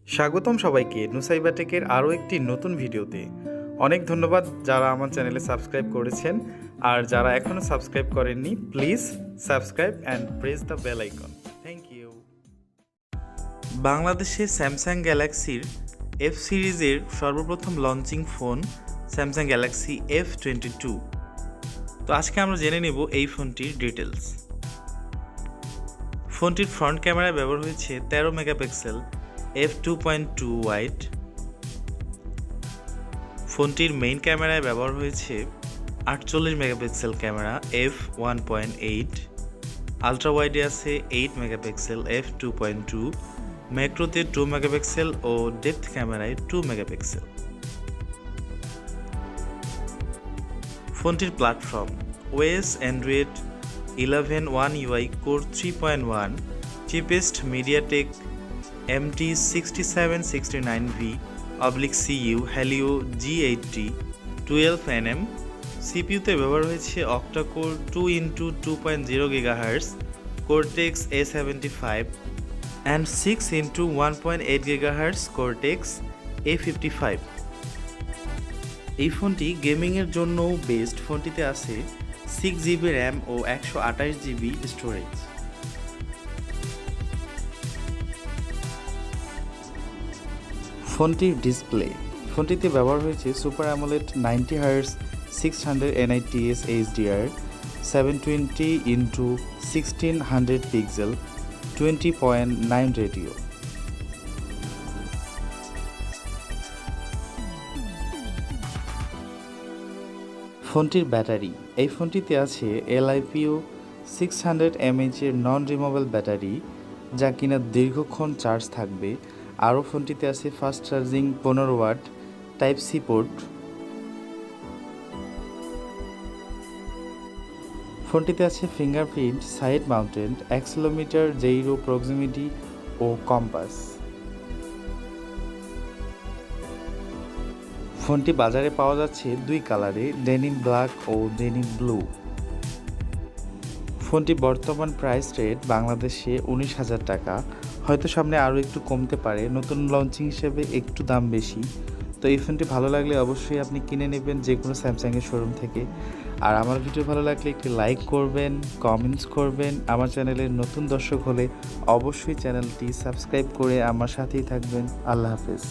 স্বাগতম সবাইকে নুসাইবা টেকের আরও একটি নতুন ভিডিওতে। অনেক ধন্যবাদ যারা আমার চ্যানেলে সাবস্ক্রাইব করেছেন, আর যারা এখনও সাবস্ক্রাইব করেননি please subscribe and press the bell icon. Thank you. বাংলাদেশে স্যামসাং গ্যালাক্সির এফ সিরিজের সর্বপ্রথম launching phone Samsung Galaxy F22। তো আজকে আমরা জেনে নেব এই ফোনটির ডিটেলস। ফোনটির ফ্রন্ট ক্যামেরায় ব্যবহার হয়েছে 13 মেগাপিক্সেল f2.2 ওয়াইড। ফোনটির মেইন ক্যামেরায় ব্যবহার হয়েছে 48 মেগাপিক্সেল ক্যামেরা f1.8। আলট্রা ওয়াইডে আছে 8 মেগাপিক্সেল f2.2, ম্যাক্রোতে 2 মেগাপিক্সেল ও ডেপথ ক্যামেরায় 2 মেগাপিক্সেল। ফোনটির platform OS Android 11 One UI core 3.1, cheapest MediaTek MT6769V/CU Helio G80 12nm। সিপিইউতে ব্যবহার হয়েছে octa-core 2x2.0 GHz Cortex A75 and 6x1.8 GHz Cortex A55। এই ফোনটি গেমিংয়ের জন্যও best. ফোনটিতে আছে 6GB RAM ও 128GB স্টোরেজ। ফোনটির ডিসপ্লে, ফোনটিতে ব্যবহার হয়েছে super AMOLED 90Hz 600 nits HDR 720x1600 pixel 20.9 radio. ফোনটির ব্যাটারি, এই ফোনটিতে আছে LiPo 600 mAh এর নন রিমুভেবল ব্যাটারি, যা কিনা দীর্ঘক্ষণ চার্জ থাকবে। আরও ফোনটিতে আছে fast charging 15 watt type C port. ফোনটিতে আছে fingerprint, side mounted accelerometer, gyro proximity ও কম্পাস। ফোনটি বাজারে পাওয়া যাচ্ছে দুই কালারে, ডেনিম ব্ল্যাক ও ডেনিম ব্লু। ফোনটি বর্তমান প্রাইস রেট বাংলাদেশে 19,000 টাকা, হয়তো সামনে আরও একটু কমতে পারে, নতুন লঞ্চিং হিসেবে একটু দাম বেশি। তো এই ফোনটি ভালো লাগলে অবশ্যই আপনি কিনে নেবেন যে কোনো স্যামসাংয়ের শোরুম থেকে। আর আমার ভিডিও ভালো লাগলে একটি লাইক করবেন, কমেন্টস করবেন। আমার চ্যানেলের নতুন দর্শক হলে অবশ্যই চ্যানেলটি সাবস্ক্রাইব করে আমার সাথেই থাকবেন। আল্লাহ হাফেজ।